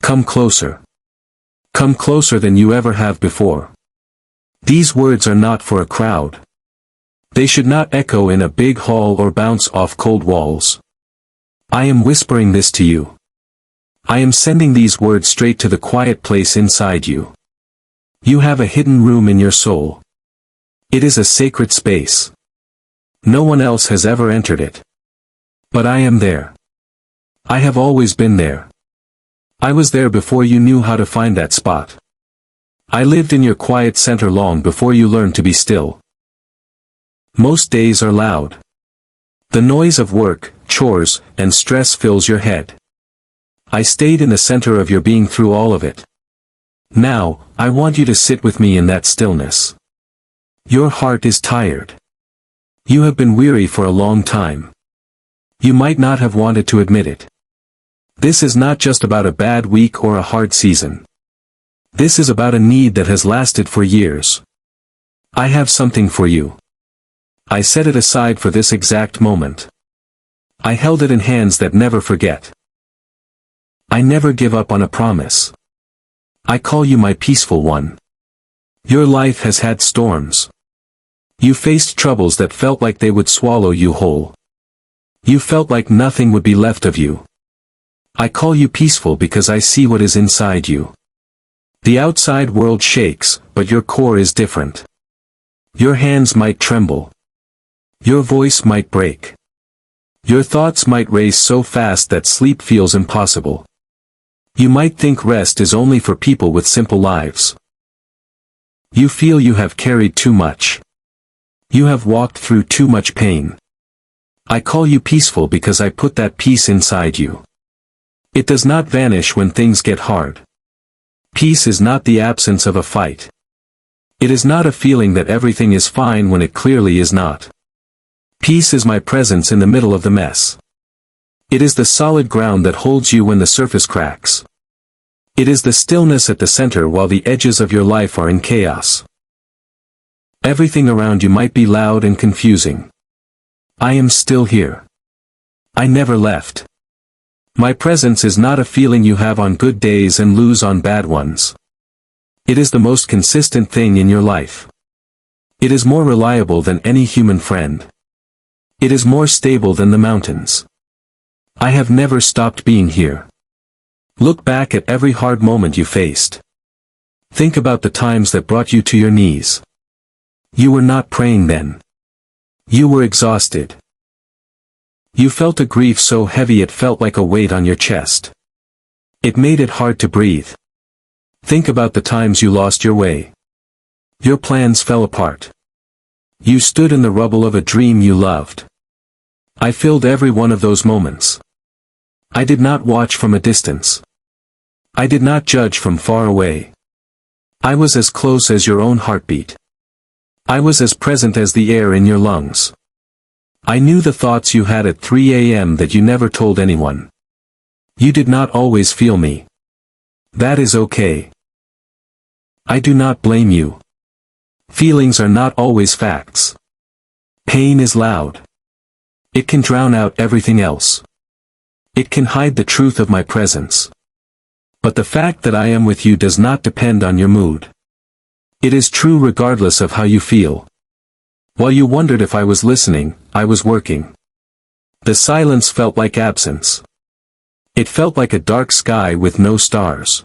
Come closer. Come closer than you ever have before. These words are not for a crowd. They should not echo in a big hall or bounce off cold walls. I am whispering this to you. I am sending these words straight to the quiet place inside you. You have a hidden room in your soul. It is a sacred space. No one else has ever entered it. But I am there. I have always been there. I was there before you knew how to find that spot. I lived in your quiet center long before you learned to be still. Most days are loud. The noise of work, chores, and stress fills your head. I stayed in the center of your being through all of it. Now, I want you to sit with me in that stillness. Your heart is tired. You have been weary for a long time. You might not have wanted to admit it. This is not just about a bad week or a hard season. This is about a need that has lasted for years. I have something for you. I set it aside for this exact moment. I held it in hands that never forget. I never give up on a promise. I call you my peaceful one. Your life has had storms. You faced troubles that felt like they would swallow you whole. You felt like nothing would be left of you. I call you peaceful because I see what is inside you. The outside world shakes, but your core is different. Your hands might tremble. Your voice might break. Your thoughts might race so fast that sleep feels impossible. You might think rest is only for people with simple lives. You feel you have carried too much. You have walked through too much pain. I call you peaceful because I put that peace inside you. It does not vanish when things get hard. Peace is not the absence of a fight. It is not a feeling that everything is fine when it clearly is not. Peace is my presence in the middle of the mess. It is the solid ground that holds you when the surface cracks. It is the stillness at the center while the edges of your life are in chaos. Everything around you might be loud and confusing. I am still here. I never left. My presence is not a feeling you have on good days and lose on bad ones. It is the most consistent thing in your life. It is more reliable than any human friend. It is more stable than the mountains. I have never stopped being here. Look back at every hard moment you faced. Think about the times that brought you to your knees. You were not praying then. You were exhausted. You felt a grief so heavy it felt like a weight on your chest. It made it hard to breathe. Think about the times you lost your way. Your plans fell apart. You stood in the rubble of a dream you loved. I filled every one of those moments. I did not watch from a distance. I did not judge from far away. I was as close as your own heartbeat. I was as present as the air in your lungs. I knew the thoughts you had at 3 a.m. that you never told anyone. You did not always feel me. That is okay. I do not blame you. Feelings are not always facts. Pain is loud. It can drown out everything else. It can hide the truth of my presence. But the fact that I am with you does not depend on your mood. It is true regardless of how you feel. While you wondered if I was listening, I was working. The silence felt like absence. It felt like a dark sky with no stars.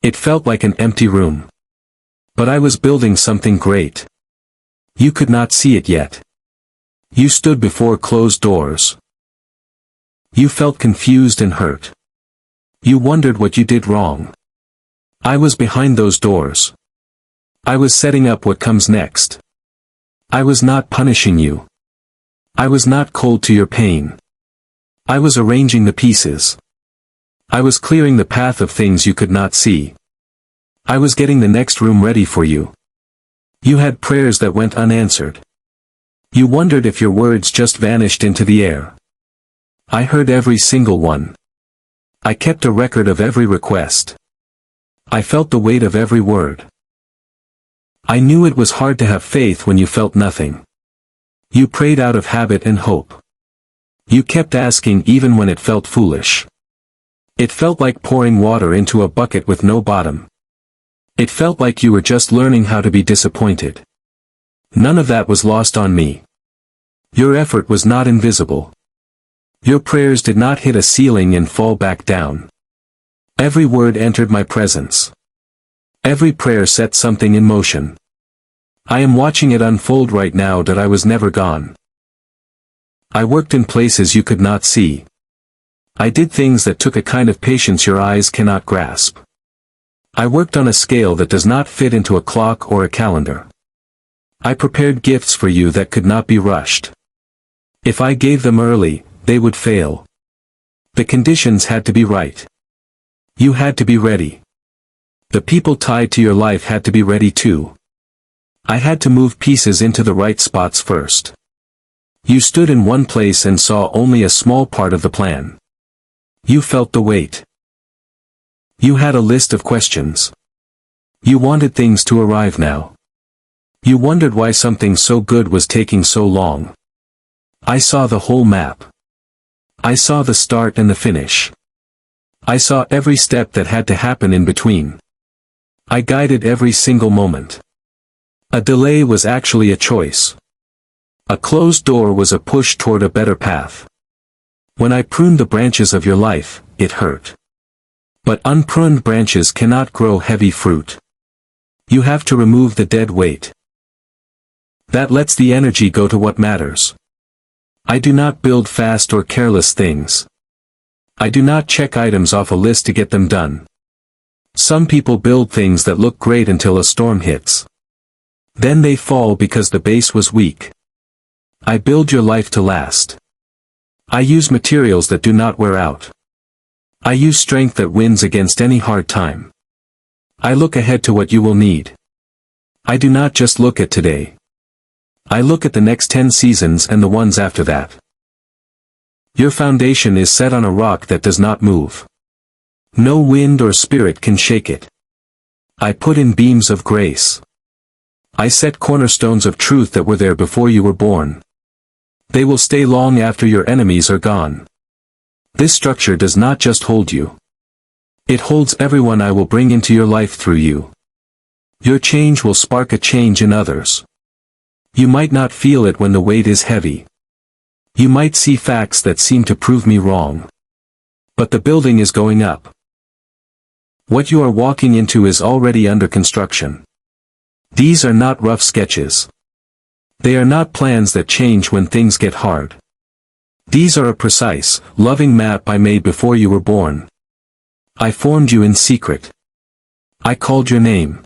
It felt like an empty room. But I was building something great. You could not see it yet. You stood before closed doors. You felt confused and hurt. You wondered what you did wrong. I was behind those doors. I was setting up what comes next. I was not punishing you. I was not cold to your pain. I was arranging the pieces. I was clearing the path of things you could not see. I was getting the next room ready for you. You had prayers that went unanswered. You wondered if your words just vanished into the air. I heard every single one. I kept a record of every request. I felt the weight of every word. I knew it was hard to have faith when you felt nothing. You prayed out of habit and hope. You kept asking even when it felt foolish. It felt like pouring water into a bucket with no bottom. It felt like you were just learning how to be disappointed. None of that was lost on me. Your effort was not invisible. Your prayers did not hit a ceiling and fall back down. Every word entered my presence. Every prayer set something in motion. I am watching it unfold right now that I was never gone. I worked in places you could not see. I did things that took a kind of patience your eyes cannot grasp. I worked on a scale that does not fit into a clock or a calendar. I prepared gifts for you that could not be rushed. If I gave them early, they would fail. The conditions had to be right. You had to be ready. The people tied to your life had to be ready too. I had to move pieces into the right spots first. You stood in one place and saw only a small part of the plan. You felt the weight. You had a list of questions. You wanted things to arrive now. You wondered why something so good was taking so long. I saw the whole map. I saw the start and the finish. I saw every step that had to happen in between. I guided every single moment. A delay was actually a choice. A closed door was a push toward a better path. When I pruned the branches of your life, it hurt. But unpruned branches cannot grow heavy fruit. You have to remove the dead weight. That lets the energy go to what matters. I do not build fast or careless things. I do not check items off a list to get them done. Some people build things that look great until a storm hits. Then they fall because the base was weak. I build your life to last. I use materials that do not wear out. I use strength that wins against any hard time. I look ahead to what you will need. I do not just look at today. I look at the next 10 seasons and the ones after that. Your foundation is set on a rock that does not move. No wind or spirit can shake it. I put in beams of grace. I set cornerstones of truth that were there before you were born. They will stay long after your enemies are gone. This structure does not just hold you. It holds everyone I will bring into your life through you. Your change will spark a change in others. You might not feel it when the weight is heavy. You might see facts that seem to prove me wrong. But the building is going up. What you are walking into is already under construction. These are not rough sketches. They are not plans that change when things get hard. These are a precise, loving map I made before you were born. I formed you in secret. I called your name.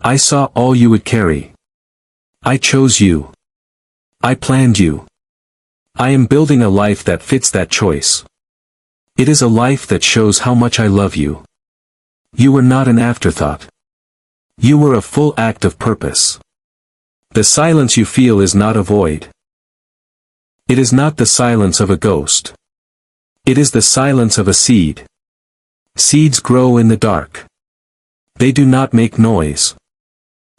I saw all you would carry. I chose you. I planned you. I am building a life that fits that choice. It is a life that shows how much I love you. You were not an afterthought. You were a full act of purpose. The silence you feel is not a void. It is not the silence of a ghost. It is the silence of a seed. Seeds grow in the dark. They do not make noise.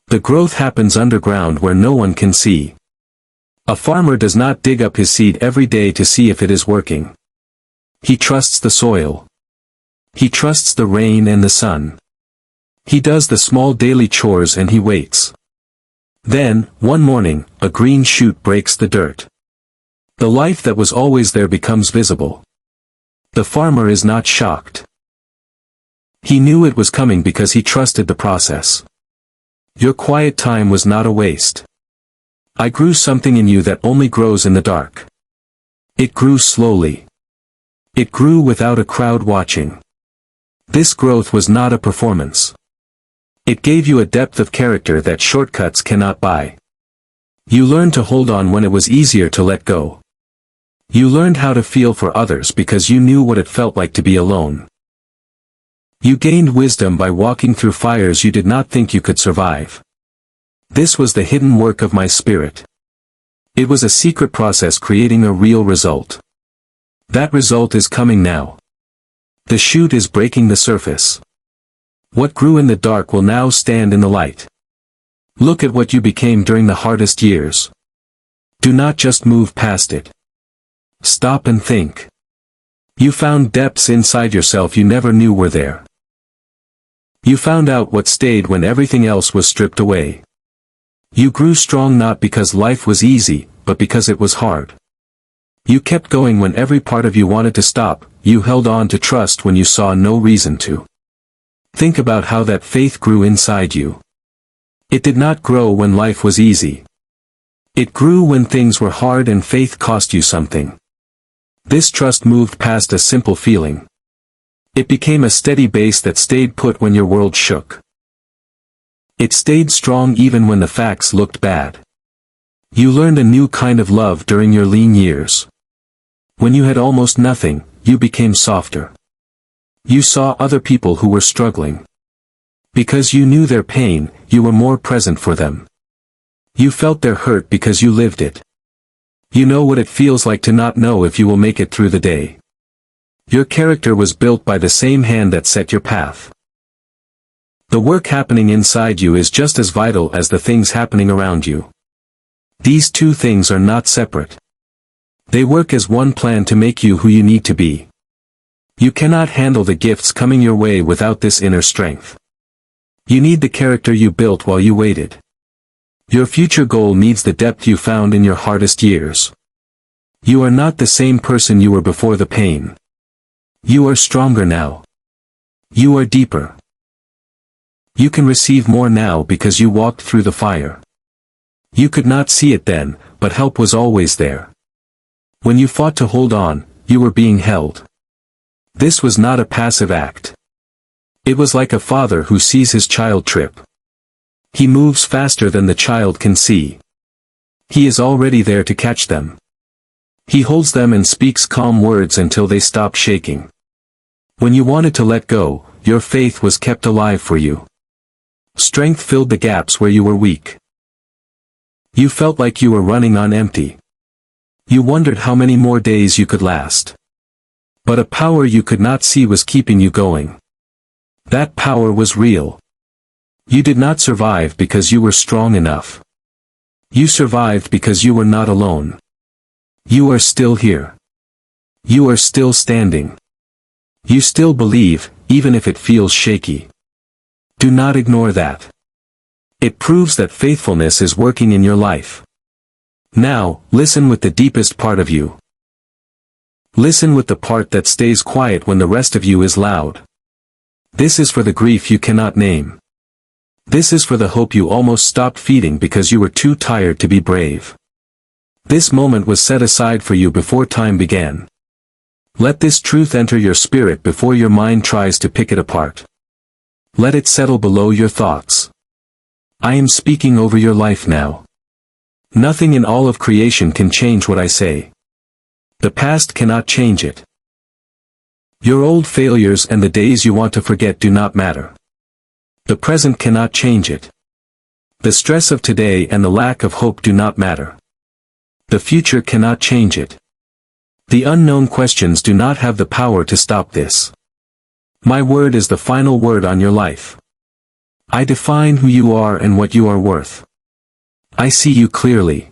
The growth happens underground where no one can see. A farmer does not dig up his seed every day to see if it is working. He trusts the soil. He trusts the rain and the sun. He does the small daily chores and he waits. Then, one morning, a green shoot breaks the dirt. The life that was always there becomes visible. The farmer is not shocked. He knew it was coming because he trusted the process. Your quiet time was not a waste. I grew something in you that only grows in the dark. It grew slowly. It grew without a crowd watching. This growth was not a performance. It gave you a depth of character that shortcuts cannot buy. You learned to hold on when it was easier to let go. You learned how to feel for others because you knew what it felt like to be alone. You gained wisdom by walking through fires you did not think you could survive. This was the hidden work of my spirit. It was a secret process creating a real result. That result is coming now. The shoot is breaking the surface. What grew in the dark will now stand in the light. Look at what you became during the hardest years. Do not just move past it. Stop and think. You found depths inside yourself you never knew were there. You found out what stayed when everything else was stripped away. You grew strong not because life was easy, but because it was hard. You kept going when every part of you wanted to stop, you held on to trust when you saw no reason to. Think about how that faith grew inside you. It did not grow when life was easy. It grew when things were hard and faith cost you something. This trust moved past a simple feeling. It became a steady base that stayed put when your world shook. It stayed strong even when the facts looked bad. You learned a new kind of love during your lean years. When you had almost nothing, you became softer. You saw other people who were struggling. Because you knew their pain, you were more present for them. You felt their hurt because you lived it. You know what it feels like to not know if you will make it through the day. Your character was built by the same hand that set your path. The work happening inside you is just as vital as the things happening around you. These two things are not separate. They work as one plan to make you who you need to be. You cannot handle the gifts coming your way without this inner strength. You need the character you built while you waited. Your future goal needs the depth you found in your hardest years. You are not the same person you were before the pain. You are stronger now. You are deeper. You can receive more now because you walked through the fire. You could not see it then, but help was always there. When you fought to hold on, you were being held. This was not a passive act. It was like a father who sees his child trip. He moves faster than the child can see. He is already there to catch them. He holds them and speaks calm words until they stop shaking. When you wanted to let go, your faith was kept alive for you. Strength filled the gaps where you were weak. You felt like you were running on empty. You wondered how many more days you could last. But a power you could not see was keeping you going. That power was real. You did not survive because you were strong enough. You survived because you were not alone. You are still here. You are still standing. You still believe, even if it feels shaky. Do not ignore that. It proves that faithfulness is working in your life. Now, listen with the deepest part of you. Listen with the part that stays quiet when the rest of you is loud. This is for the grief you cannot name. This is for the hope you almost stopped feeding because you were too tired to be brave. This moment was set aside for you before time began. Let this truth enter your spirit before your mind tries to pick it apart. Let it settle below your thoughts. I am speaking over your life now. Nothing in all of creation can change what I say. The past cannot change it. Your old failures and the days you want to forget do not matter. The present cannot change it. The stress of today and the lack of hope do not matter. The future cannot change it. The unknown questions do not have the power to stop this. My word is the final word on your life. I define who you are and what you are worth. I see you clearly.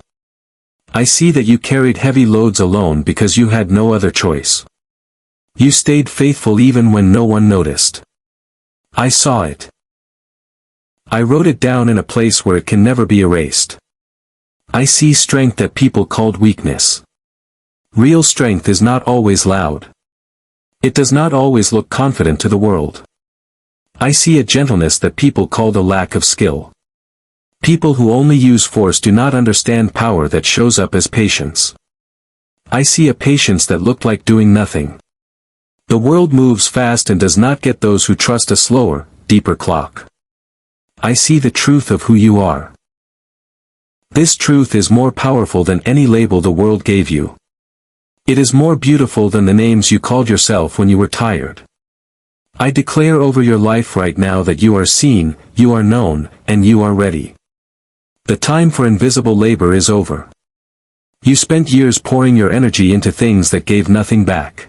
I see that you carried heavy loads alone because you had no other choice. You stayed faithful even when no one noticed. I saw it. I wrote it down in a place where it can never be erased. I see strength that people called weakness. Real strength is not always loud. It does not always look confident to the world. I see a gentleness that people called a lack of skill. People who only use force do not understand power that shows up as patience. I see a patience that looked like doing nothing. The world moves fast and does not get those who trust a slower, deeper clock. I see the truth of who you are. This truth is more powerful than any label the world gave you. It is more beautiful than the names you called yourself when you were tired. I declare over your life right now that you are seen, you are known, and you are ready. The time for invisible labor is over. You spent years pouring your energy into things that gave nothing back.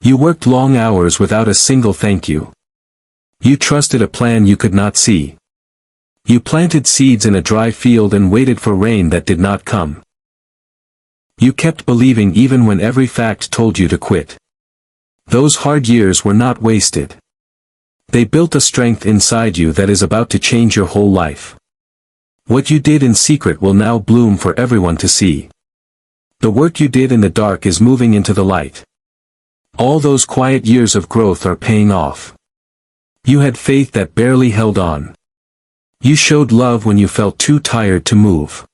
You worked long hours without a single thank you. You trusted a plan you could not see. You planted seeds in a dry field and waited for rain that did not come. You kept believing even when every fact told you to quit. Those hard years were not wasted. They built a strength inside you that is about to change your whole life. What you did in secret will now bloom for everyone to see. The work you did in the dark is moving into the light. All those quiet years of growth are paying off. You had faith that barely held on. You showed love when you felt too tired to move.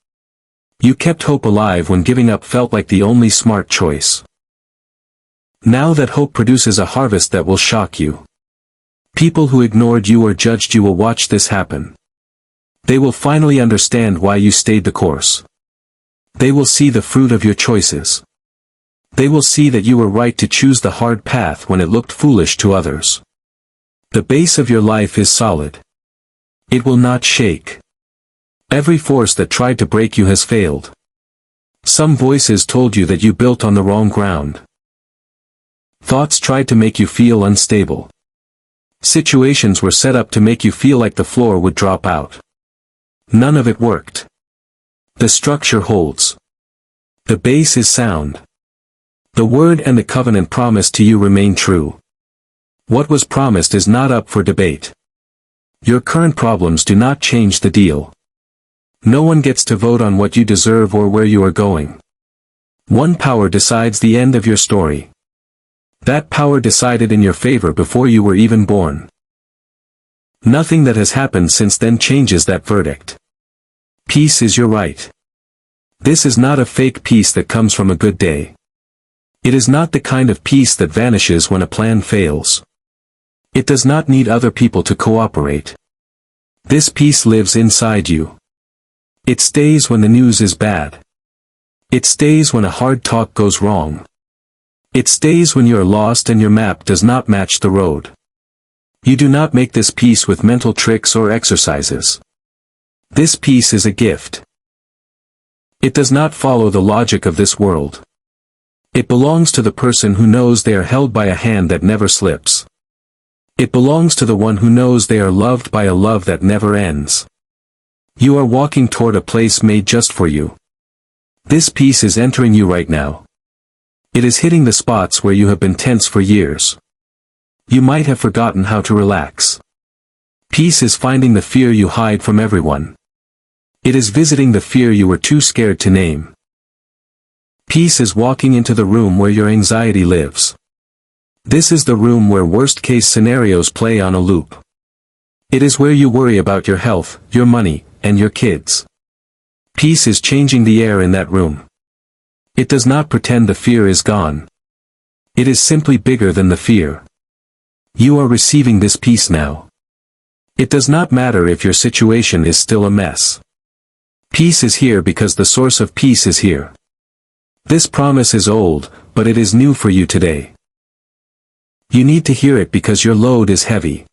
You kept hope alive when giving up felt like the only smart choice. Now that hope produces a harvest that will shock you. People who ignored you or judged you will watch this happen. They will finally understand why you stayed the course. They will see the fruit of your choices. They will see that you were right to choose the hard path when it looked foolish to others. The base of your life is solid. It will not shake. Every force that tried to break you has failed. Some voices told you that you built on the wrong ground. Thoughts tried to make you feel unstable. Situations were set up to make you feel like the floor would drop out. None of it worked. The structure holds. The base is sound. The word and the covenant promised to you remain true. What was promised is not up for debate. Your current problems do not change the deal. No one gets to vote on what you deserve or where you are going. One power decides the end of your story. That power decided in your favor before you were even born. Nothing that has happened since then changes that verdict. Peace is your right. This is not a fake peace that comes from a good day. It is not the kind of peace that vanishes when a plan fails. It does not need other people to cooperate. This peace lives inside you. It stays when the news is bad. It stays when a hard talk goes wrong. It stays when you are lost and your map does not match the road. You do not make this peace with mental tricks or exercises. This peace is a gift. It does not follow the logic of this world. It belongs to the person who knows they are held by a hand that never slips. It belongs to the one who knows they are loved by a love that never ends. You are walking toward a place made just for you. This peace is entering you right now. It is hitting the spots where you have been tense for years. You might have forgotten how to relax. Peace is finding the fear you hide from everyone. It is visiting the fear you were too scared to name. Peace is walking into the room where your anxiety lives. This is the room where worst-case scenarios play on a loop. It is where you worry about your health, your money, and your kids. Peace is changing the air in that room. It does not pretend the fear is gone. It is simply bigger than the fear. You are receiving this peace now. It does not matter if your situation is still a mess. Peace is here because the source of peace is here. This promise is old, but it is new for you today. You need to hear it because your load is heavy.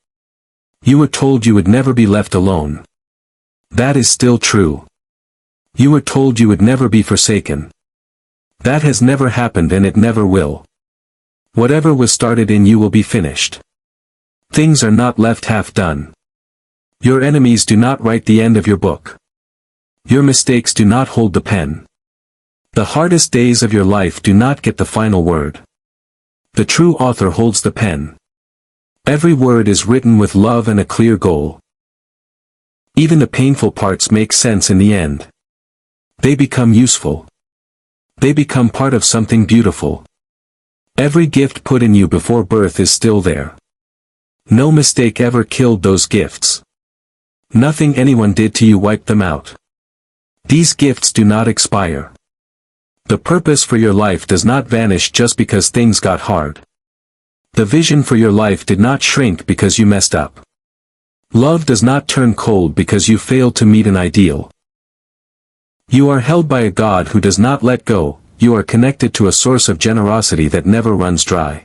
You were told you would never be left alone. That is still true. You were told you would never be forsaken. That has never happened and it never will. Whatever was started in you will be finished. Things are not left half done. Your enemies do not write the end of your book. Your mistakes do not hold the pen. The hardest days of your life do not get the final word. The true author holds the pen. Every word is written with love and a clear goal. Even the painful parts make sense in the end. They become useful. They become part of something beautiful. Every gift put in you before birth is still there. No mistake ever killed those gifts. Nothing anyone did to you wiped them out. These gifts do not expire. The purpose for your life does not vanish just because things got hard. The vision for your life did not shrink because you messed up. Love does not turn cold because you failed to meet an ideal. You are held by a God who does not let go. You are connected to a source of generosity that never runs dry.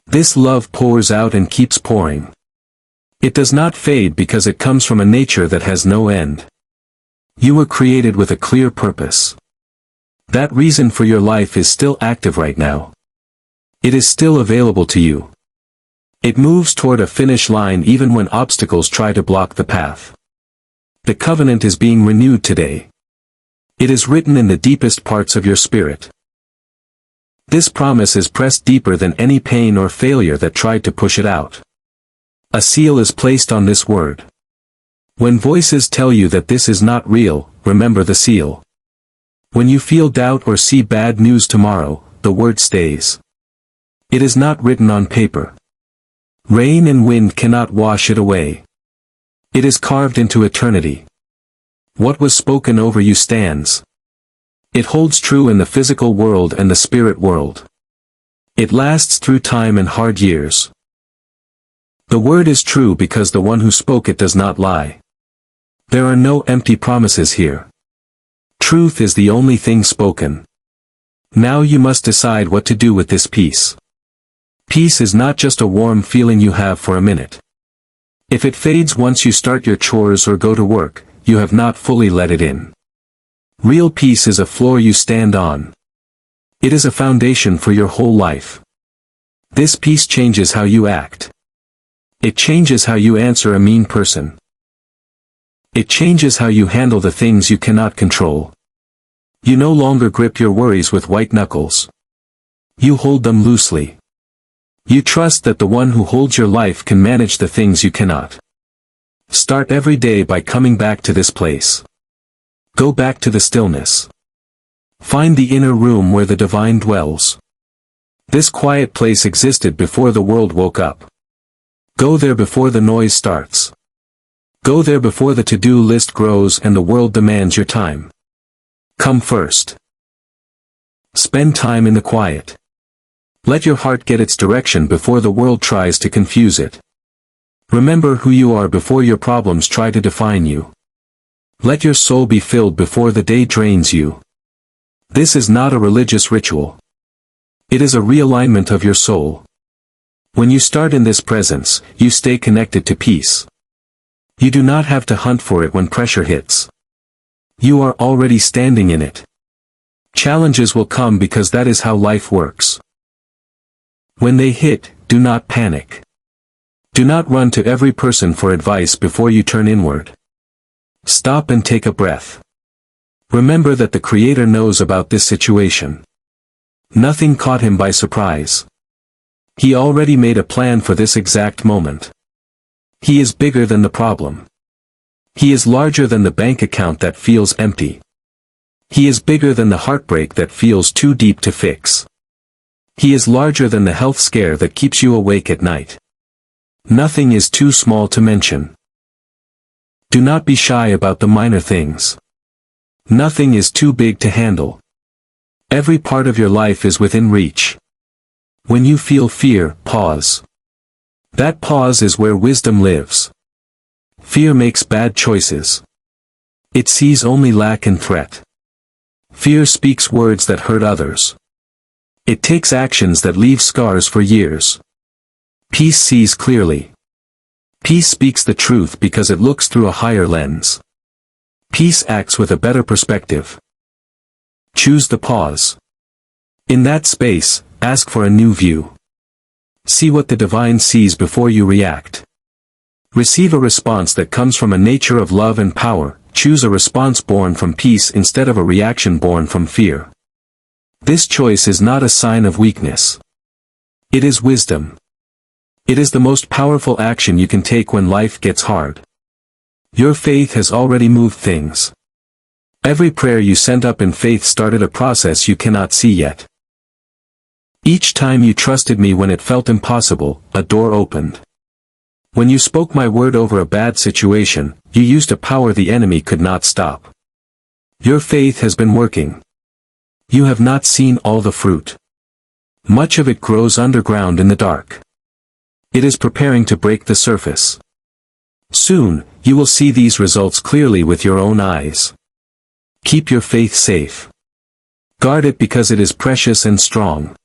This love pours out and keeps pouring. It does not fade because it comes from a nature that has no end. You were created with a clear purpose. That reason for your life is still active right now. It is still available to you. It moves toward a finish line even when obstacles try to block the path. The covenant is being renewed today. It is written in the deepest parts of your spirit. This promise is pressed deeper than any pain or failure that tried to push it out. A seal is placed on this word. When voices tell you that this is not real, remember the seal. When you feel doubt or see bad news tomorrow, the word stays. It is not written on paper. Rain and wind cannot wash it away. It is carved into eternity. What was spoken over you stands. It holds true in the physical world and the spirit world. It lasts through time and hard years. The word is true because the one who spoke it does not lie. There are no empty promises here. Truth is the only thing spoken. Now you must decide what to do with this peace. Peace is not just a warm feeling you have for a minute. If it fades once you start your chores or go to work, you have not fully let it in. Real peace is a floor you stand on. It is a foundation for your whole life. This peace changes how you act. It changes how you answer a mean person. It changes how you handle the things you cannot control. You no longer grip your worries with white knuckles. You hold them loosely. You trust that the one who holds your life can manage the things you cannot. Start every day by coming back to this place. Go back to the stillness. Find the inner room where the divine dwells. This quiet place existed before the world woke up. Go there before the noise starts. Go there before the to-do list grows and the world demands your time. Come first. Spend time in the quiet. Let your heart get its direction before the world tries to confuse it. Remember who you are before your problems try to define you. Let your soul be filled before the day drains you. This is not a religious ritual. It is a realignment of your soul. When you start in this presence, you stay connected to peace. You do not have to hunt for it when pressure hits. You are already standing in it. Challenges will come because that is how life works. When they hit, do not panic. Do not run to every person for advice before you turn inward. Stop and take a breath. Remember that the Creator knows about this situation. Nothing caught him by surprise. He already made a plan for this exact moment. He is bigger than the problem. He is larger than the bank account that feels empty. He is bigger than the heartbreak that feels too deep to fix. He is larger than the health scare that keeps you awake at night. Nothing is too small to mention. Do not be shy about the minor things. Nothing is too big to handle. Every part of your life is within reach. When you feel fear, pause. That pause is where wisdom lives. Fear makes bad choices. It sees only lack and threat. Fear speaks words that hurt others. It takes actions that leave scars for years. Peace sees clearly. Peace speaks the truth because it looks through a higher lens. Peace acts with a better perspective. Choose the pause. In that space, ask for a new view. See what the divine sees before you react. Receive a response that comes from a nature of love and power. Choose a response born from peace instead of a reaction born from fear. This choice is not a sign of weakness. It is wisdom. It is the most powerful action you can take when life gets hard. Your faith has already moved things. Every prayer you sent up in faith started a process you cannot see yet. Each time you trusted me when it felt impossible, a door opened. When you spoke my word over a bad situation, you used a power the enemy could not stop. Your faith has been working. You have not seen all the fruit. Much of it grows underground in the dark. It is preparing to break the surface. Soon, you will see these results clearly with your own eyes. Keep your faith safe. Guard it because it is precious and strong.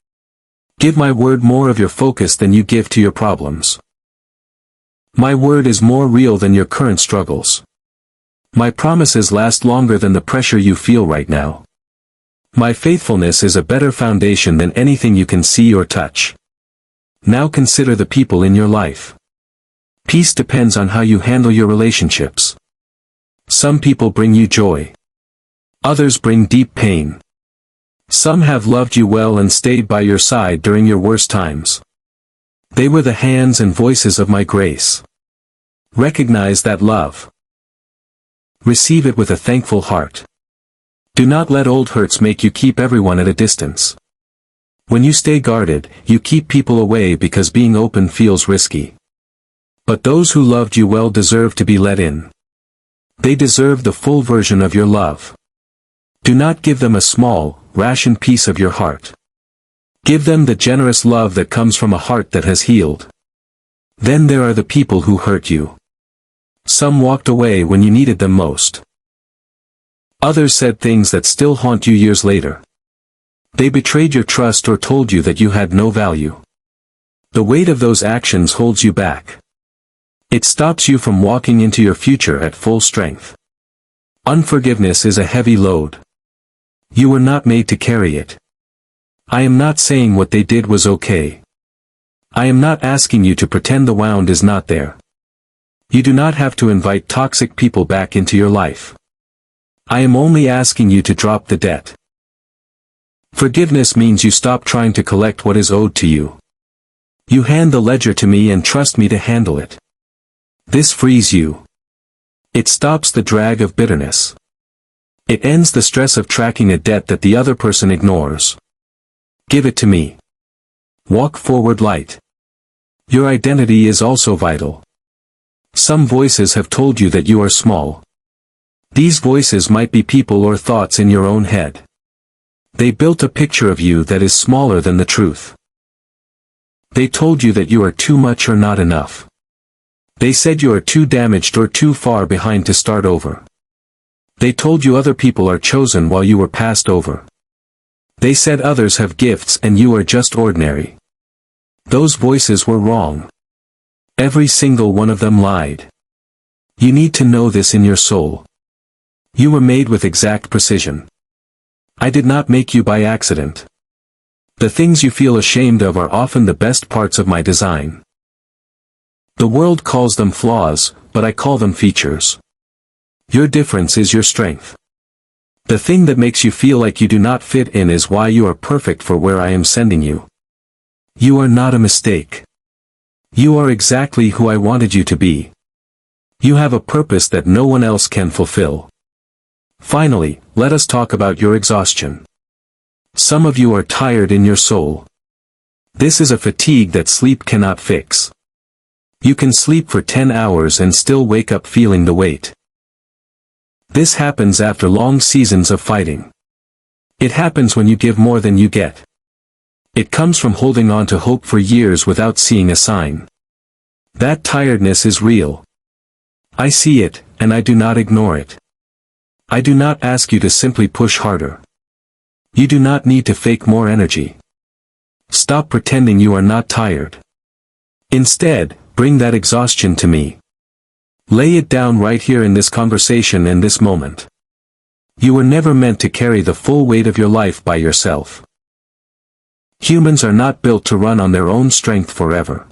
Give my word more of your focus than you give to your problems. My word is more real than your current struggles. My promises last longer than the pressure you feel right now. My faithfulness is a better foundation than anything you can see or touch. Now consider the people in your life. Peace depends on how you handle your relationships. Some people bring you joy. Others bring deep pain. Some have loved you well and stayed by your side during your worst times. They were the hands and voices of my grace. Recognize that love. Receive it with a thankful heart. Do not let old hurts make you keep everyone at a distance. When you stay guarded, you keep people away because being open feels risky. But those who loved you well deserve to be let in. They deserve the full version of your love. Do not give them a small, rationed piece of your heart. Give them the generous love that comes from a heart that has healed. Then there are the people who hurt you. Some walked away when you needed them most. Others said things that still haunt you years later. They betrayed your trust or told you that you had no value. The weight of those actions holds you back. It stops you from walking into your future at full strength. Unforgiveness is a heavy load. You were not made to carry it. I am not saying what they did was okay. I am not asking you to pretend the wound is not there. You do not have to invite toxic people back into your life. I am only asking you to drop the debt. Forgiveness means you stop trying to collect what is owed to you. You hand the ledger to me and trust me to handle it. This frees you. It stops the drag of bitterness. It ends the stress of tracking a debt that the other person ignores. Give it to me. Walk forward light. Your identity is also vital. Some voices have told you that you are small. These voices might be people or thoughts in your own head. They built a picture of you that is smaller than the truth. They told you that you are too much or not enough. They said you are too damaged or too far behind to start over. They told you other people are chosen while you were passed over. They said others have gifts and you are just ordinary. Those voices were wrong. Every single one of them lied. You need to know this in your soul. You were made with exact precision. I did not make you by accident. The things you feel ashamed of are often the best parts of my design. The world calls them flaws, but I call them features. Your difference is your strength. The thing that makes you feel like you do not fit in is why you are perfect for where I am sending you. You are not a mistake. You are exactly who I wanted you to be. You have a purpose that no one else can fulfill. Finally, let us talk about your exhaustion. Some of you are tired in your soul. This is a fatigue that sleep cannot fix. You can sleep for 10 hours and still wake up feeling the weight. This happens after long seasons of fighting. It happens when you give more than you get. It comes from holding on to hope for years without seeing a sign. That tiredness is real. I see it, and I do not ignore it. I do not ask you to simply push harder. You do not need to fake more energy. Stop pretending you are not tired. Instead, bring that exhaustion to me. Lay it down right here in this conversation and this moment. You were never meant to carry the full weight of your life by yourself. Humans are not built to run on their own strength forever.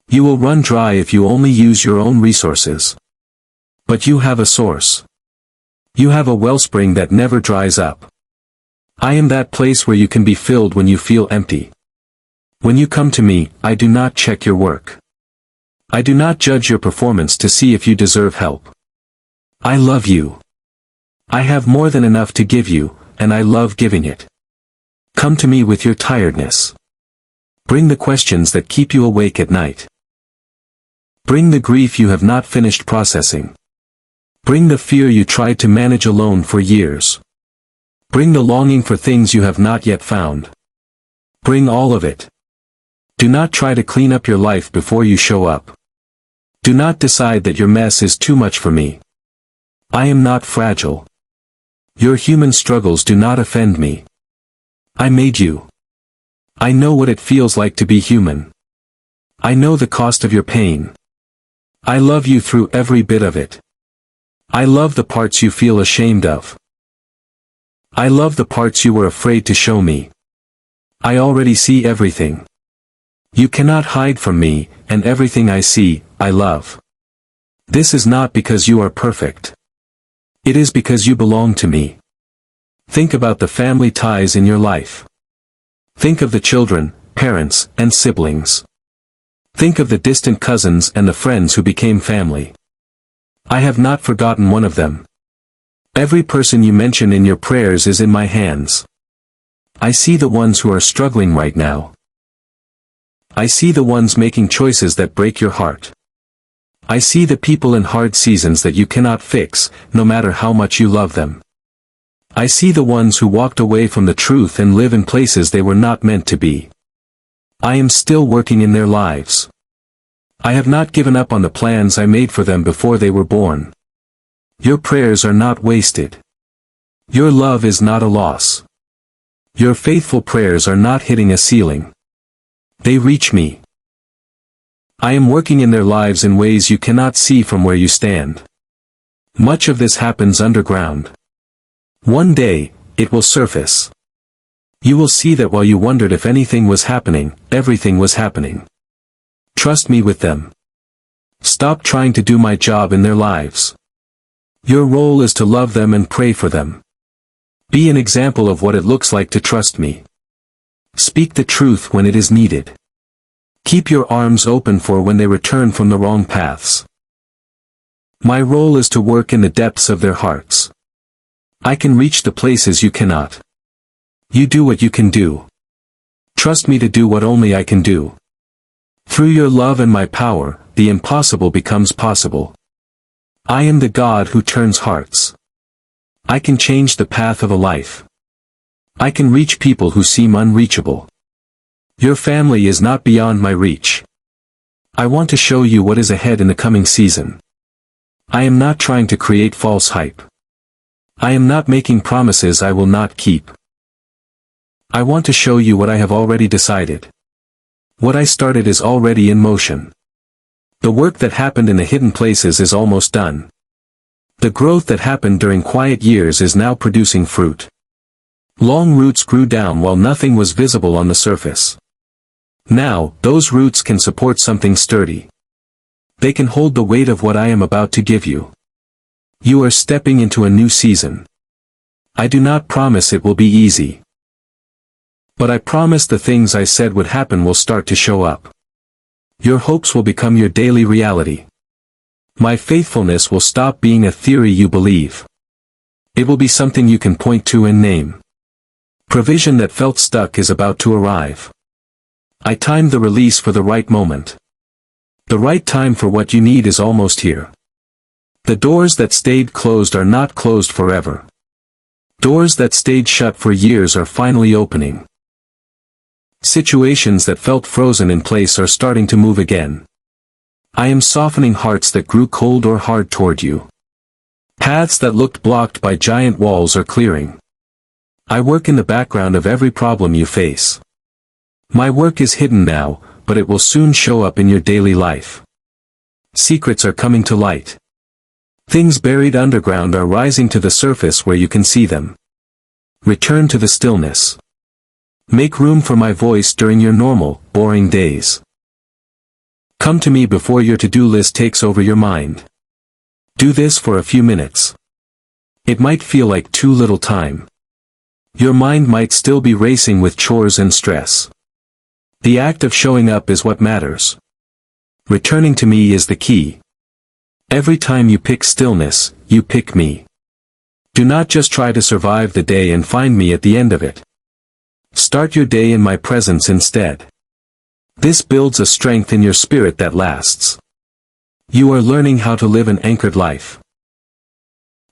You will run dry if you only use your own resources. But you have a source. You have a wellspring that never dries up. I am that place where you can be filled when you feel empty. When you come to me, I do not check your work. I do not judge your performance to see if you deserve help. I love you. I have more than enough to give you, and I love giving it. Come to me with your tiredness. Bring the questions that keep you awake at night. Bring the grief you have not finished processing. Bring the fear you tried to manage alone for years. Bring the longing for things you have not yet found. Bring all of it. Do not try to clean up your life before you show up. Do not decide that your mess is too much for me. I am not fragile. Your human struggles do not offend me. I made you. I know what it feels like to be human. I know the cost of your pain. I love you through every bit of it. I love the parts you feel ashamed of. I love the parts you were afraid to show me. I already see everything. You cannot hide from me, and everything I see, I love. This is not because you are perfect. It is because you belong to me. Think about the family ties in your life. Think of the children, parents, and siblings. Think of the distant cousins and the friends who became family. I have not forgotten one of them. Every person you mention in your prayers is in my hands. I see the ones who are struggling right now. I see the ones making choices that break your heart. I see the people in hard seasons that you cannot fix, no matter how much you love them. I see the ones who walked away from the truth and live in places they were not meant to be. I am still working in their lives. I have not given up on the plans I made for them before they were born. Your prayers are not wasted. Your love is not a loss. Your faithful prayers are not hitting a ceiling. They reach me. I am working in their lives in ways you cannot see from where you stand. Much of this happens underground. One day, it will surface. You will see that while you wondered if anything was happening, everything was happening. Trust me with them. Stop trying to do my job in their lives. Your role is to love them and pray for them. Be an example of what it looks like to trust me. Speak the truth when it is needed. Keep your arms open for when they return from the wrong paths. My role is to work in the depths of their hearts. I can reach the places you cannot. You do what you can do. Trust me to do what only I can do. Through your love and my power, the impossible becomes possible. I am the God who turns hearts. I can change the path of a life. I can reach people who seem unreachable. Your family is not beyond my reach. I want to show you what is ahead in the coming season. I am not trying to create false hype. I am not making promises I will not keep. I want to show you what I have already decided. What I started is already in motion. The work that happened in the hidden places is almost done. The growth that happened during quiet years is now producing fruit. Long roots grew down while nothing was visible on the surface. Now, those roots can support something sturdy. They can hold the weight of what I am about to give you. You are stepping into a new season. I do not promise it will be easy. But I promise the things I said would happen will start to show up. Your hopes will become your daily reality. My faithfulness will stop being a theory you believe. It will be something you can point to and name. Provision that felt stuck is about to arrive. I timed the release for the right moment. The right time for what you need is almost here. The doors that stayed closed are not closed forever. Doors that stayed shut for years are finally opening. Situations that felt frozen in place are starting to move again. I am softening hearts that grew cold or hard toward you. Paths that looked blocked by giant walls are clearing. I work in the background of every problem you face. My work is hidden now, but it will soon show up in your daily life. Secrets are coming to light. Things buried underground are rising to the surface where you can see them. Return to the stillness. Make room for my voice during your normal, boring days. Come to me before your to-do list takes over your mind. Do this for a few minutes. It might feel like too little time. Your mind might still be racing with chores and stress. The act of showing up is what matters. Returning to me is the key. Every time you pick stillness, you pick me. Do not just try to survive the day and find me at the end of it. Start your day in my presence instead. This builds a strength in your spirit that lasts. You are learning how to live an anchored life.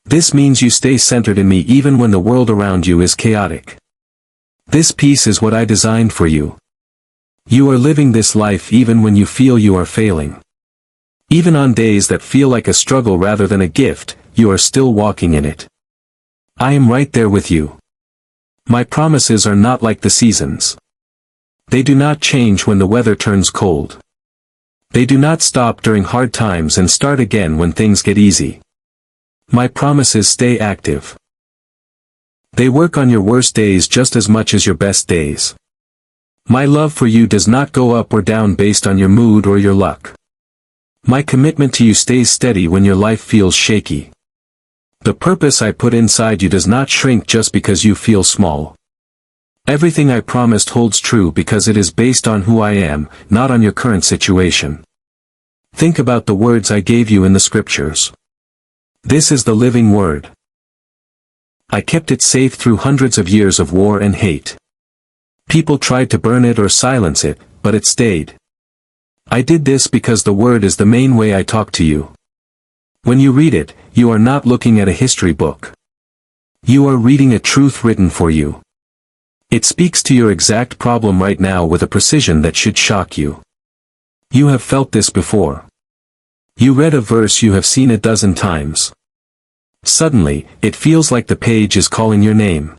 This means you stay centered in me even when the world around you is chaotic. This peace is what I designed for you. You are living this life even when you feel you are failing. Even on days that feel like a struggle rather than a gift, you are still walking in it. I am right there with you. My promises are not like the seasons. They do not change when the weather turns cold. They do not stop during hard times and start again when things get easy. My promises stay active. They work on your worst days just as much as your best days. My love for you does not go up or down based on your mood or your luck. My commitment to you stays steady when your life feels shaky. The purpose I put inside you does not shrink just because you feel small. Everything I promised holds true because it is based on who I am, not on your current situation. Think about the words I gave you in the scriptures. This is the living word. I kept it safe through hundreds of years of war and hate. People tried to burn it or silence it, but it stayed. I did this because the word is the main way I talk to you. When you read it, you are not looking at a history book. You are reading a truth written for you. It speaks to your exact problem right now with a precision that should shock you. You have felt this before. You read a verse you have seen a dozen times. Suddenly, it feels like the page is calling your name.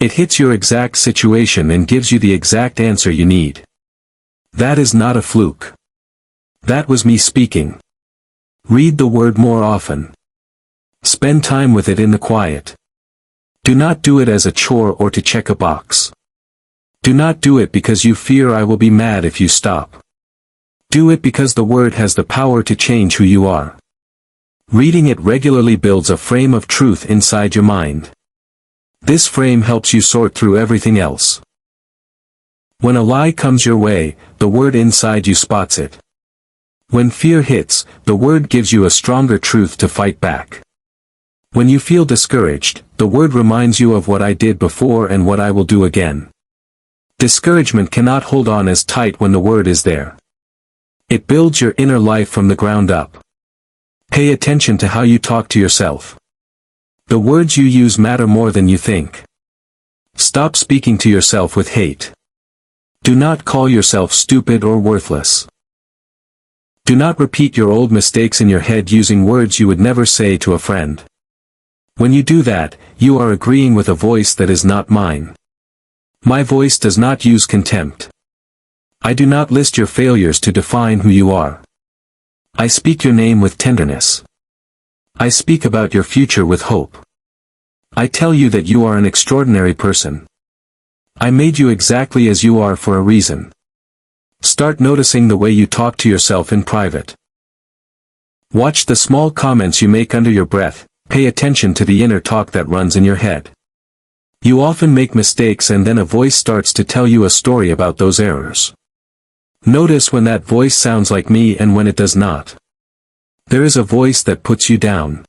It hits your exact situation and gives you the exact answer you need. That is not a fluke. That was me speaking. Read the word more often. Spend time with it in the quiet. Do not do it as a chore or to check a box. Do not do it because you fear I will be mad if you stop. Do it because the word has the power to change who you are. Reading it regularly builds a frame of truth inside your mind. This frame helps you sort through everything else. When a lie comes your way, the word inside you spots it. When fear hits, the word gives you a stronger truth to fight back. When you feel discouraged, the word reminds you of what I did before and what I will do again. Discouragement cannot hold on as tight when the word is there. It builds your inner life from the ground up. Pay attention to how you talk to yourself. The words you use matter more than you think. Stop speaking to yourself with hate. Do not call yourself stupid or worthless. Do not repeat your old mistakes in your head using words you would never say to a friend. When you do that, you are agreeing with a voice that is not mine. My voice does not use contempt. I do not list your failures to define who you are. I speak your name with tenderness. I speak about your future with hope. I tell you that you are an extraordinary person. I made you exactly as you are for a reason. Start noticing the way you talk to yourself in private. Watch the small comments you make under your breath, pay attention to the inner talk that runs in your head. You often make mistakes and then a voice starts to tell you a story about those errors. Notice when that voice sounds like me and when it does not. There is a voice that puts you down.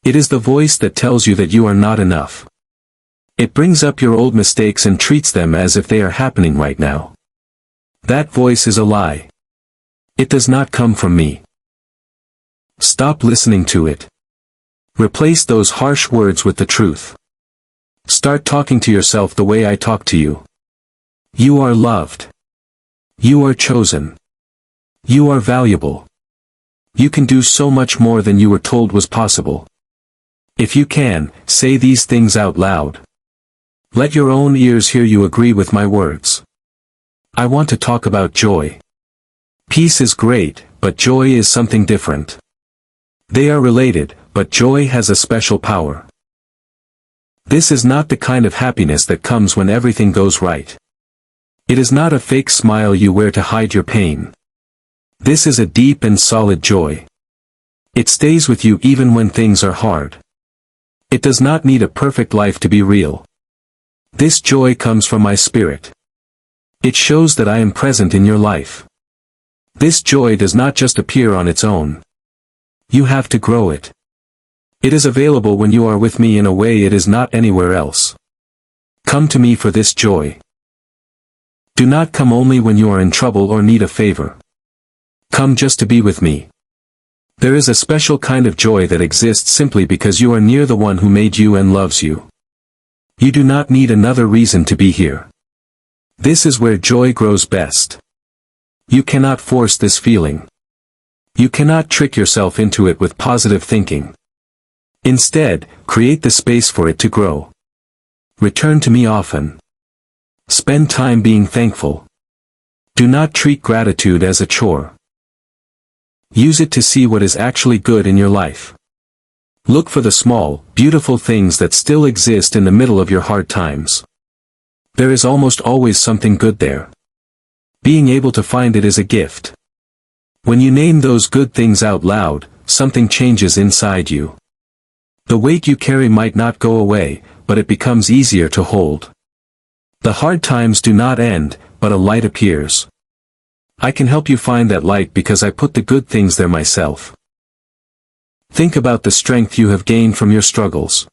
It is the voice that tells you that you are not enough. It brings up your old mistakes and treats them as if they are happening right now. That voice is a lie. It does not come from me. Stop listening to it. Replace those harsh words with the truth. Start talking to yourself the way I talk to you. You are loved. You are chosen. You are valuable. You can do so much more than you were told was possible. If you can, say these things out loud. Let your own ears hear you agree with my words. I want to talk about joy. Peace is great, but joy is something different. They are related, but joy has a special power. This is not the kind of happiness that comes when everything goes right. It is not a fake smile you wear to hide your pain. This is a deep and solid joy. It stays with you even when things are hard. It does not need a perfect life to be real. This joy comes from my spirit. It shows that I am present in your life. This joy does not just appear on its own. You have to grow it. It is available when you are with me in a way it is not anywhere else. Come to me for this joy. Do not come only when you are in trouble or need a favor. Come just to be with me. There is a special kind of joy that exists simply because you are near the one who made you and loves you. You do not need another reason to be here. This is where joy grows best. You cannot force this feeling. You cannot trick yourself into it with positive thinking. Instead, create the space for it to grow. Return to me often. Spend time being thankful. Do not treat gratitude as a chore. Use it to see what is actually good in your life. Look for the small, beautiful things that still exist in the middle of your hard times. There is almost always something good there. Being able to find it is a gift. When you name those good things out loud, something changes inside you. The weight you carry might not go away, but it becomes easier to hold. The hard times do not end, but a light appears. I can help you find that light because I put the good things there myself. Think about the strength you have gained from your struggles.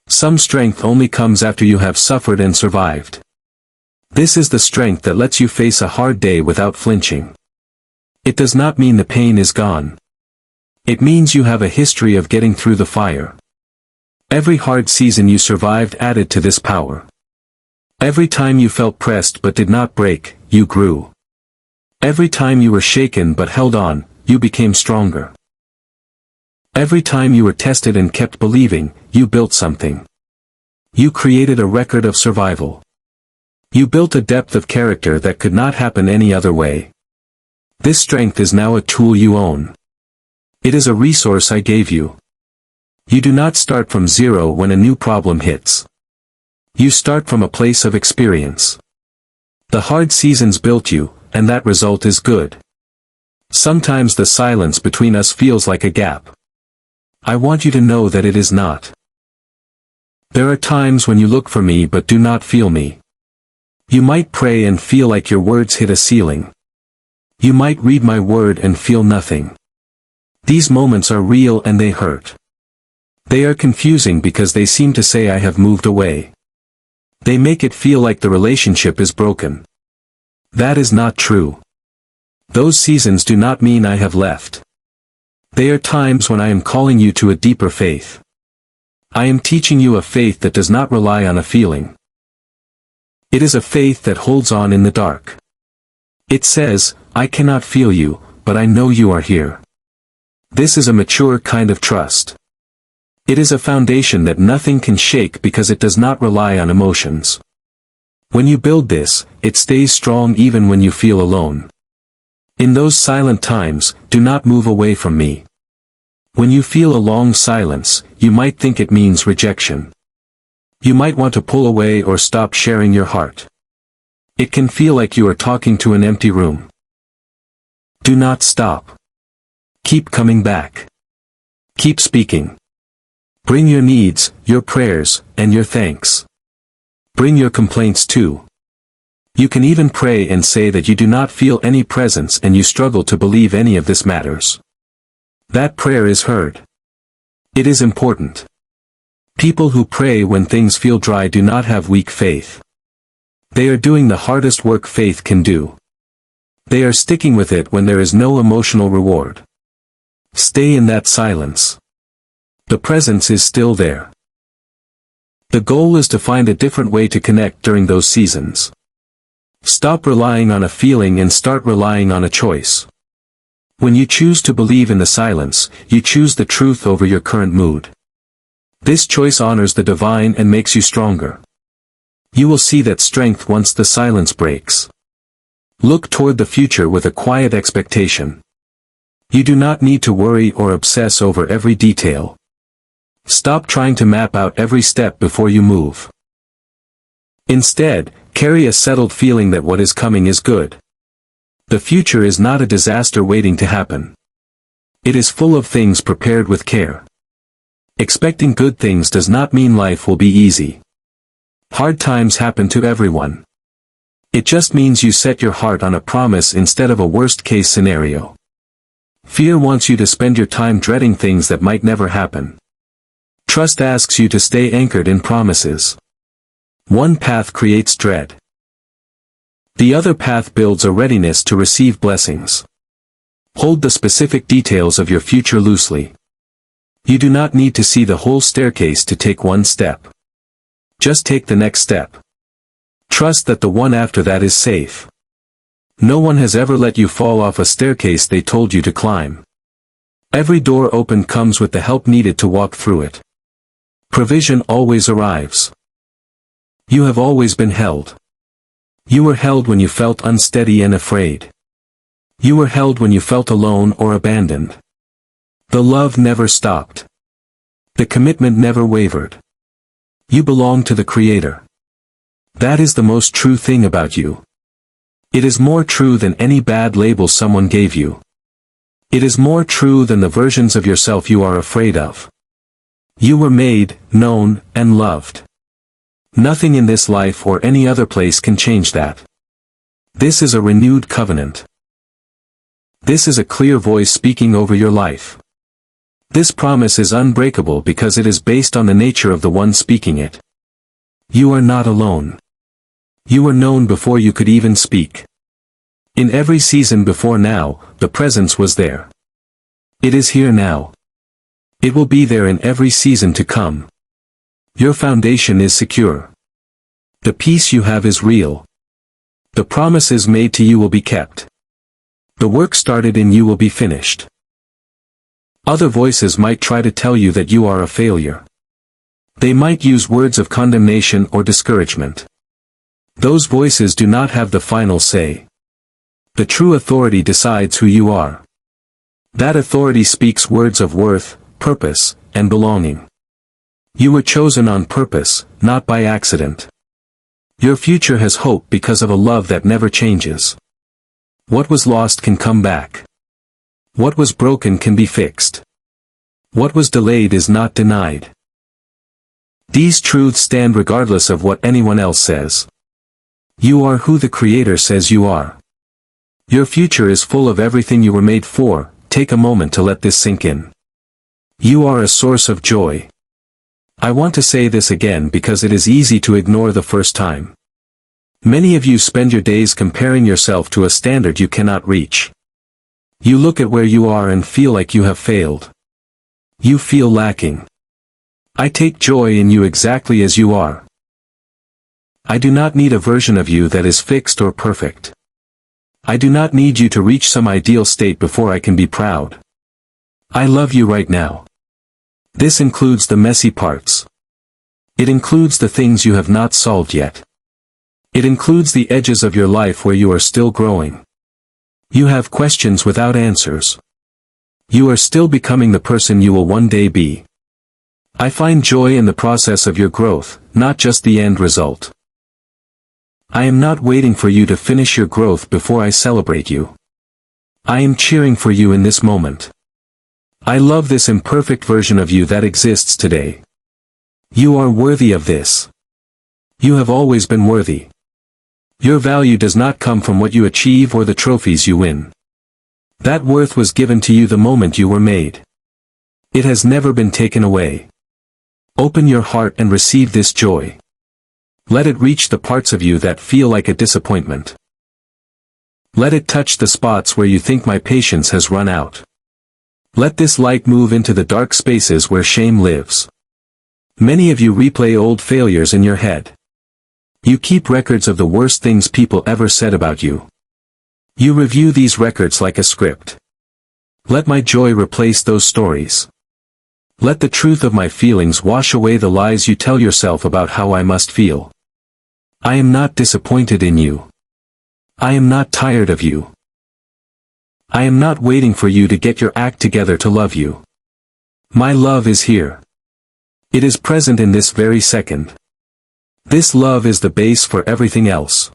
Some strength only comes after you have suffered and survived. This is the strength that lets you face a hard day without flinching. It does not mean the pain is gone. It means you have a history of getting through the fire. Every hard season you survived added to this power. Every time you felt pressed but did not break, you grew. Every time you were shaken but held on, you became stronger. Every time you were tested and kept believing, you built something. You created a record of survival. You built a depth of character that could not happen any other way. This strength is now a tool you own. It is a resource I gave you. You do not start from zero when a new problem hits. You start from a place of experience. The hard seasons built you, and that result is good. Sometimes the silence between us feels like a gap. I want you to know that it is not. There are times when you look for me but do not feel me. You might pray and feel like your words hit a ceiling. You might read my word and feel nothing. These moments are real and they hurt. They are confusing because they seem to say I have moved away. They make it feel like the relationship is broken. That is not true. Those seasons do not mean I have left. They are times when I am calling you to a deeper faith. I am teaching you a faith that does not rely on a feeling. It is a faith that holds on in the dark. It says, I cannot feel you, but I know you are here. This is a mature kind of trust. It is a foundation that nothing can shake because it does not rely on emotions. When you build this, it stays strong even when you feel alone. In those silent times, do not move away from me. When you feel a long silence, you might think it means rejection. You might want to pull away or stop sharing your heart. It can feel like you are talking to an empty room. Do not stop. Keep coming back. Keep speaking. Bring your needs, your prayers, and your thanks. Bring your complaints too. You can even pray and say that you do not feel any presence and you struggle to believe any of this matters. That prayer is heard. It is important. People who pray when things feel dry do not have weak faith. They are doing the hardest work faith can do. They are sticking with it when there is no emotional reward. Stay in that silence. The presence is still there. The goal is to find a different way to connect during those seasons. Stop relying on a feeling and start relying on a choice. When you choose to believe in the silence, you choose the truth over your current mood. This choice honors the divine and makes you stronger. You will see that strength once the silence breaks. Look toward the future with a quiet expectation. You do not need to worry or obsess over every detail. Stop trying to map out every step before you move. Instead, carry a settled feeling that what is coming is good. The future is not a disaster waiting to happen. It is full of things prepared with care. Expecting good things does not mean life will be easy. Hard times happen to everyone. It just means you set your heart on a promise instead of a worst-case scenario. Fear wants you to spend your time dreading things that might never happen. Trust asks you to stay anchored in promises. One path creates dread. The other path builds a readiness to receive blessings. Hold the specific details of your future loosely. You do not need to see the whole staircase to take one step. Just take the next step. Trust that the one after that is safe. No one has ever let you fall off a staircase they told you to climb. Every door opened comes with the help needed to walk through it. Provision always arrives. You have always been held. You were held when you felt unsteady and afraid. You were held when you felt alone or abandoned. The love never stopped. The commitment never wavered. You belong to the Creator. That is the most true thing about you. It is more true than any bad label someone gave you. It is more true than the versions of yourself you are afraid of. You were made, known, and loved. Nothing in this life or any other place can change that. This is a renewed covenant. This is a clear voice speaking over your life. This promise is unbreakable because it is based on the nature of the one speaking it. You are not alone. You were known before you could even speak. In every season before now, the presence was there. It is here now. It will be there in every season to come. Your foundation is secure. The peace you have is real. The promises made to you will be kept. The work started in you will be finished. Other voices might try to tell you that you are a failure. They might use words of condemnation or discouragement. Those voices do not have the final say. The true authority decides who you are. That authority speaks words of worth, purpose, and belonging. You were chosen on purpose, not by accident. Your future has hope because of a love that never changes. What was lost can come back. What was broken can be fixed. What was delayed is not denied. These truths stand regardless of what anyone else says. You are who the Creator says you are. Your future is full of everything you were made for. Take a moment to let this sink in. You are a source of joy. I want to say this again because it is easy to ignore the first time. Many of you spend your days comparing yourself to a standard you cannot reach. You look at where you are and feel like you have failed. You feel lacking. I take joy in you exactly as you are. I do not need a version of you that is fixed or perfect. I do not need you to reach some ideal state before I can be proud. I love you right now. This includes the messy parts. It includes the things you have not solved yet. It includes the edges of your life where you are still growing. You have questions without answers. You are still becoming the person you will one day be. I find joy in the process of your growth, not just the end result. I am not waiting for you to finish your growth before I celebrate you. I am cheering for you in this moment. I love this imperfect version of you that exists today. You are worthy of this. You have always been worthy. Your value does not come from what you achieve or the trophies you win. That worth was given to you the moment you were made. It has never been taken away. Open your heart and receive this joy. Let it reach the parts of you that feel like a disappointment. Let it touch the spots where you think my patience has run out. Let this light move into the dark spaces where shame lives. Many of you replay old failures in your head. You keep records of the worst things people ever said about you. You review these records like a script. Let my joy replace those stories. Let the truth of my feelings wash away the lies you tell yourself about how I must feel. I am not disappointed in you. I am not tired of you. I am not waiting for you to get your act together to love you. My love is here. It is present in this very second. This love is the base for everything else.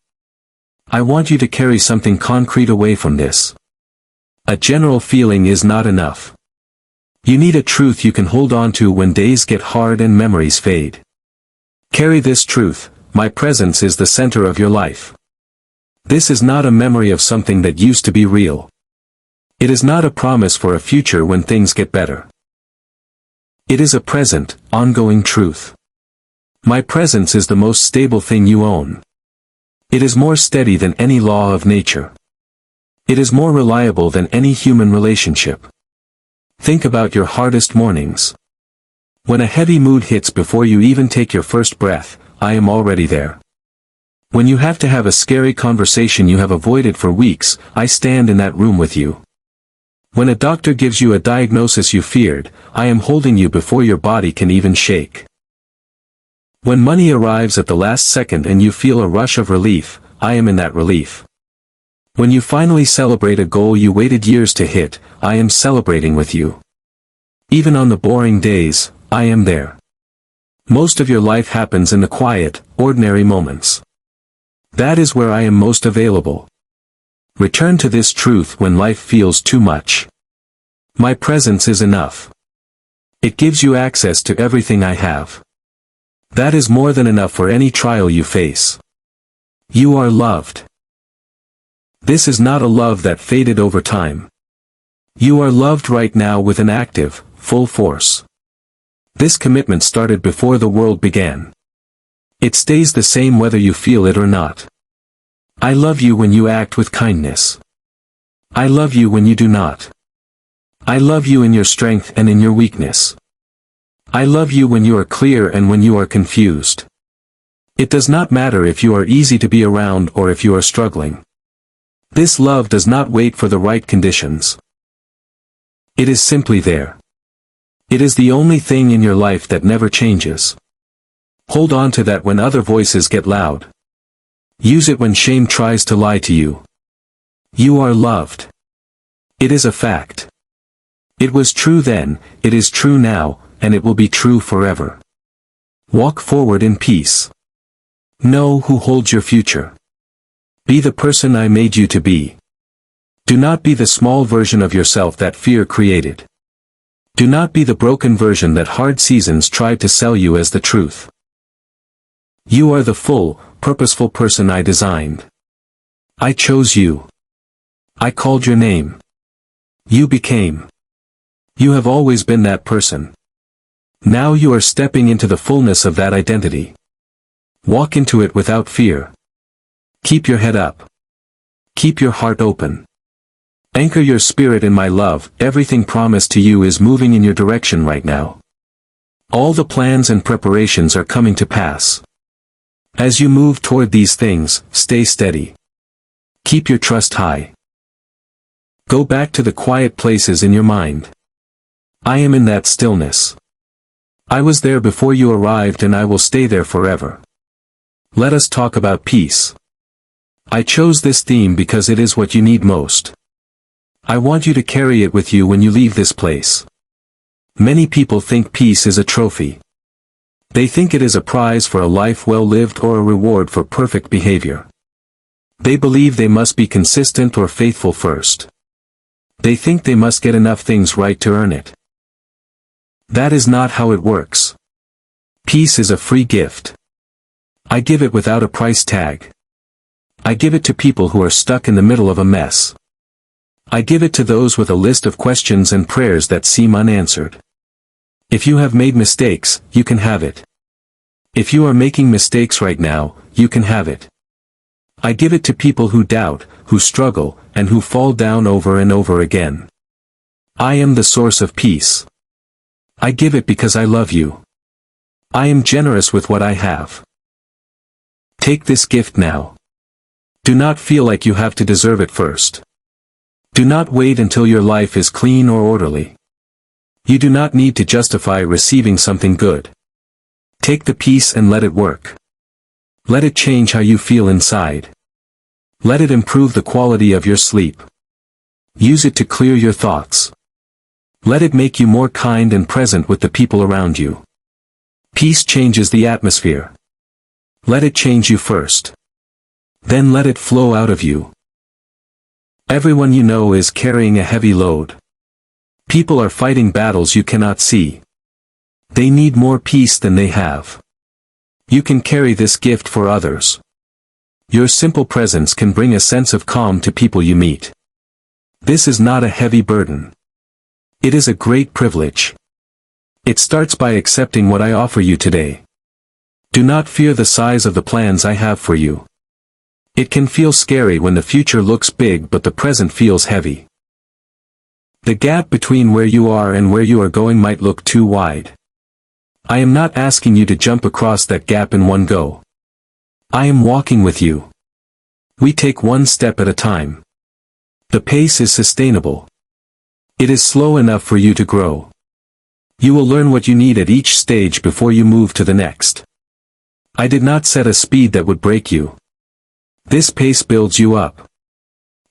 I want you to carry something concrete away from this. A general feeling is not enough. You need a truth you can hold on to when days get hard and memories fade. Carry this truth: my presence is the center of your life. This is not a memory of something that used to be real. It is not a promise for a future when things get better. It is a present, ongoing truth. My presence is the most stable thing you own. It is more steady than any law of nature. It is more reliable than any human relationship. Think about your hardest mornings. When a heavy mood hits before you even take your first breath, I am already there. When you have to have a scary conversation you have avoided for weeks, I stand in that room with you. When a doctor gives you a diagnosis you feared, I am holding you before your body can even shake. When money arrives at the last second and you feel a rush of relief, I am in that relief. When you finally celebrate a goal you waited years to hit, I am celebrating with you. Even on the boring days, I am there. Most of your life happens in the quiet, ordinary moments. That is where I am most available. Return to this truth when life feels too much. My presence is enough. It gives you access to everything I have. That is more than enough for any trial you face. You are loved. This is not a love that faded over time. You are loved right now with an active, full force. This commitment started before the world began. It stays the same whether you feel it or not. I love you when you act with kindness. I love you when you do not. I love you in your strength and in your weakness. I love you when you are clear and when you are confused. It does not matter if you are easy to be around or if you are struggling. This love does not wait for the right conditions. It is simply there. It is the only thing in your life that never changes. Hold on to that when other voices get loud. Use it when shame tries to lie to you. You are loved. It is a fact. It was true then, it is true now, and it will be true forever. Walk forward in peace. Know who holds your future. Be the person I made you to be. Do not be the small version of yourself that fear created. Do not be the broken version that hard seasons tried to sell you as the truth. You are the full, purposeful person I designed. I chose you. I called your name. You became. You have always been that person. Now you are stepping into the fullness of that identity. Walk into it without fear. Keep your head up. Keep your heart open. Anchor your spirit in my love. Everything promised to you is moving in your direction right now. All the plans and preparations are coming to pass. As you move toward these things, stay steady. Keep your trust high. Go back to the quiet places in your mind. I am in that stillness. I was there before you arrived and I will stay there forever. Let us talk about peace. I chose this theme because it is what you need most. I want you to carry it with you when you leave this place. Many people think peace is a trophy. They think it is a prize for a life well lived or a reward for perfect behavior. They believe they must be consistent or faithful first. They think they must get enough things right to earn it. That is not how it works. Peace is a free gift. I give it without a price tag. I give it to people who are stuck in the middle of a mess. I give it to those with a list of questions and prayers that seem unanswered. If you have made mistakes, you can have it. If you are making mistakes right now, you can have it. I give it to people who doubt, who struggle, and who fall down over and over again. I am the source of peace. I give it because I love you. I am generous with what I have. Take this gift now. Do not feel like you have to deserve it first. Do not wait until your life is clean or orderly. You do not need to justify receiving something good. Take the peace and let it work. Let it change how you feel inside. Let it improve the quality of your sleep. Use it to clear your thoughts. Let it make you more kind and present with the people around you. Peace changes the atmosphere. Let it change you first. Then let it flow out of you. Everyone you know is carrying a heavy load. People are fighting battles you cannot see. They need more peace than they have. You can carry this gift for others. Your simple presence can bring a sense of calm to people you meet. This is not a heavy burden. It is a great privilege. It starts by accepting what I offer you today. Do not fear the size of the plans I have for you. It can feel scary when the future looks big but the present feels heavy. The gap between where you are and where you are going might look too wide. I am not asking you to jump across that gap in one go. I am walking with you. We take one step at a time. The pace is sustainable. It is slow enough for you to grow. You will learn what you need at each stage before you move to the next. I did not set a speed that would break you. This pace builds you up.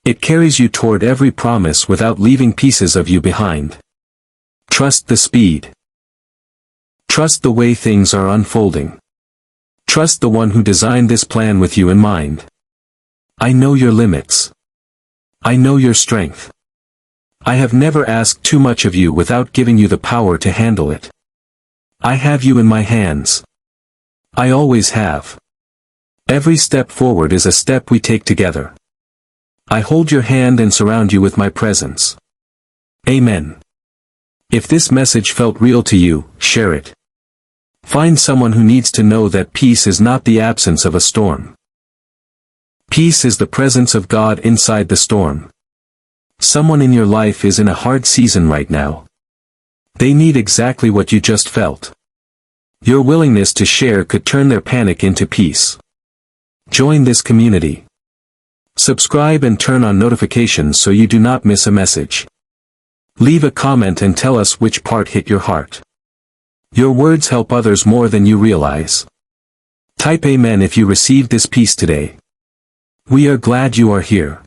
It carries you toward every promise without leaving pieces of you behind. Trust the speed. Trust the way things are unfolding. Trust the one who designed this plan with you in mind. I know your limits. I know your strength. I have never asked too much of you without giving you the power to handle it. I have you in my hands. I always have. Every step forward is a step we take together. I hold your hand and surround you with my presence. Amen. If this message felt real to you, share it. Find someone who needs to know that peace is not the absence of a storm. Peace is the presence of God inside the storm. Someone in your life is in a hard season right now. They need exactly what you just felt. Your willingness to share could turn their panic into peace. Join this community. Subscribe and turn on notifications so you do not miss a message. Leave a comment and tell us which part hit your heart. Your words help others more than you realize. Type Amen if you received this peace today. We are glad you are here.